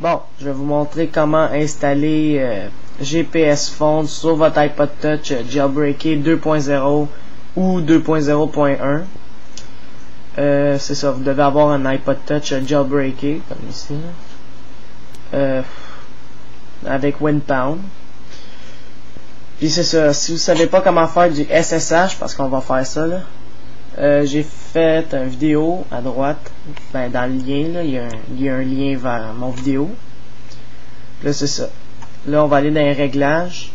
Bon, je vais vous montrer comment installer GPS Phone sur votre iPod Touch jailbreaké 2.0 ou 2.0.1. C'est ça, vous devez avoir un iPod Touch jailbreaké, comme ici, avec WinPound. Puis c'est ça, si vous savez pas comment faire du SSH, parce qu'on va faire ça là, j'ai fait une vidéo à droite, dans le lien là, il y a un lien vers mon vidéo. Là c'est ça. Là on va aller dans les réglages,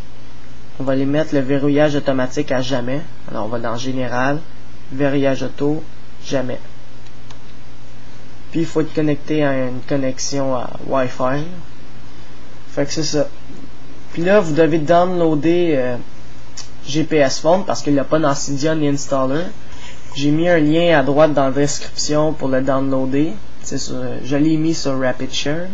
on va aller mettre le verrouillage automatique à jamais. Alors on va dans général, verrouillage auto, jamais. Puis il faut être connecté à une connexion à Wi-Fi. Fait que c'est ça. Puis là vous devez downloader GPS Phone parce qu'il n'y a pas dans Cydia ni Installer. J'ai mis un lien à droite dans la description pour le downloader. Je l'ai mis sur RapidShare.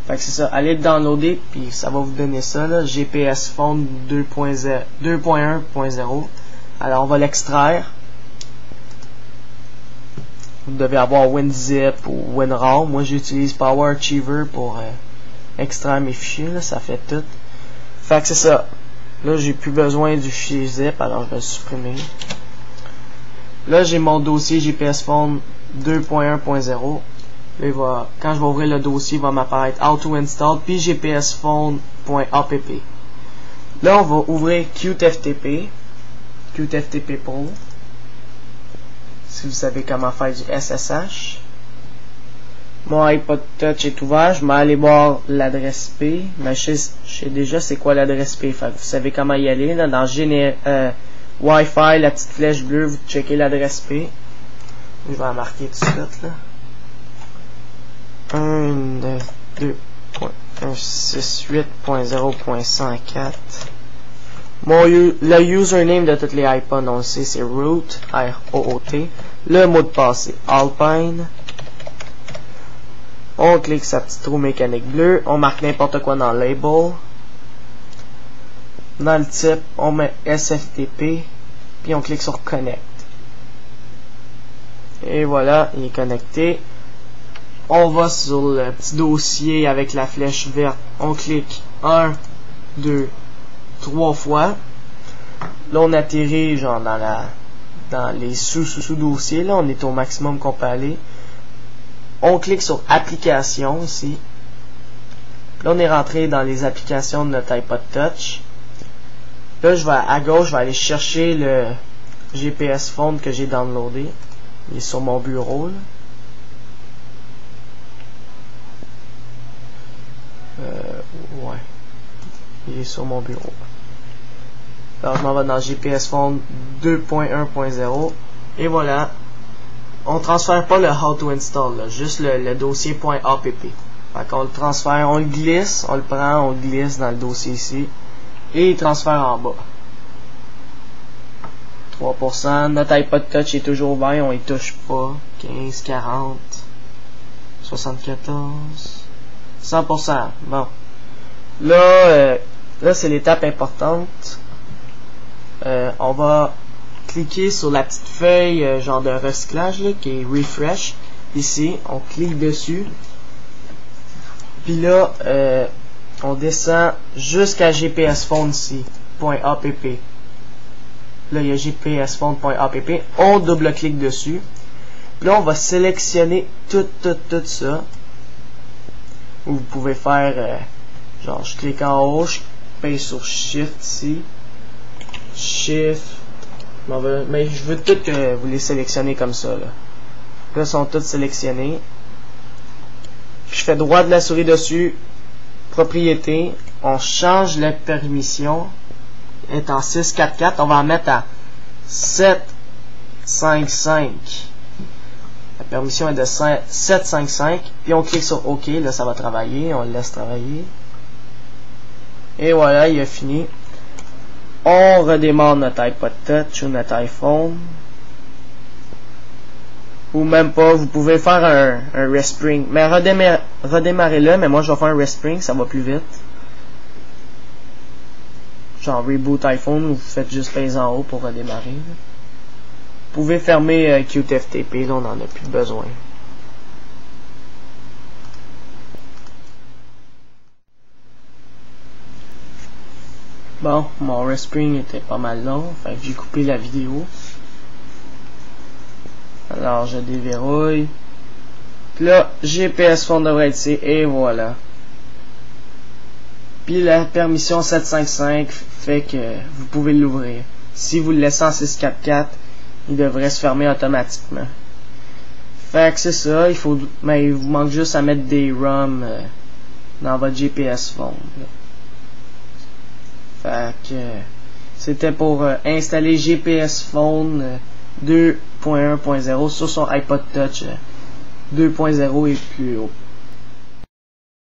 Fait que c'est ça, allez le downloader puis ça va vous donner ça là, GPS Phone 2.1.0. Alors on va l'extraire. Vous devez avoir WinZip ou WinRAR. Moi j'utilise PowerArchiver pour extraire mes fichiers là, ça fait tout. Fait que c'est ça. Là j'ai plus besoin du fichier zip, alors je vais le supprimer. Là j'ai mon dossier GPS Phone 2.1.0. Quand je vais ouvrir le dossier, il va m'apparaître Auto Install puis GPS Phone.app. Là on va ouvrir QTFTP Pro. Si vous savez comment faire du SSH. Mon iPod Touch est ouvert, je vais aller voir l'adresse IP, mais je sais déjà c'est quoi l'adresse IP, fait que vous savez comment y aller, là, dans Wi-Fi, la petite flèche bleue, vous checkez l'adresse IP. Je vais la marquer tout de suite, là. 192.168.0.104. Le username de toutes les iPods, on le sait, c'est root, R-O-O-T. Le mot de passe, c'est Alpine. On clique sa petite roue mécanique bleue. On marque n'importe quoi dans le label. Dans le type, on met SFTP. Puis on clique sur Connect. Et voilà, il est connecté. On va sur le petit dossier avec la flèche verte. On clique 1, 2, 3 fois. Là, on atterrit genre dans les sous-dossiers. Là, on est au maximum qu'on peut aller. On clique sur Applications ici. Là, on est rentré dans les applications de notre iPod Touch. Là, à gauche, je vais aller chercher le GPS Phone que j'ai downloadé. Il est sur mon bureau. Là. Ouais. Il est sur mon bureau. Alors, je m'en vais dans GPS Phone 2.1.0. Et voilà. On transfère pas le How to Install, là, juste le dossier .app. Fait qu'on le transfère, on le glisse, on le prend, on le glisse dans le dossier ici. Et il transfère en bas. 3%, notre iPod Touch est toujours ouvert, on y touche pas. 15, 40, 74, 100%. Bon. Là c'est l'étape importante. On va cliquer sur la petite feuille genre de recyclage là, qui est Refresh. Ici, on clique dessus. Puis là, on descend jusqu'à GPS Phone ici, .app. Là, il y a GPS Phone.app. On double-clique dessus. Puis là, on va sélectionner tout ça. Ou vous pouvez faire, genre, je clique en haut, je paye sur Shift ici. Shift. Mais je veux tout que vous les sélectionnez comme ça. Là, ils sont tous sélectionnés. Je fais droit de la souris dessus. Propriété. On change la permission. Est en 644. On va en mettre à 755. La permission est de 755. Puis on clique sur OK. Là, ça va travailler. On le laisse travailler. Et voilà, il a fini. On redémarre notre iPod Touch ou notre iPhone. Ou même pas, vous pouvez faire un respring. Mais redémarrez-le, mais moi je vais faire un respring, ça va plus vite. Genre reboot iPhone, vous faites juste pèse en haut pour redémarrer. Vous pouvez fermer QTFTP, là on n'en a plus besoin. Bon, mon respring était pas mal long, fait que j'ai coupé la vidéo. Alors je déverrouille. Puis là, GPS Phone devrait être ici, et voilà. Puis la permission 755 fait que vous pouvez l'ouvrir. Si vous le laissez en 644, il devrait se fermer automatiquement. Fait que c'est ça, mais il vous manque juste à mettre des ROM dans votre GPS Phone. Fait que c'était pour installer GPS Phone 2.1.0 sur son iPod Touch 2.0 et plus haut.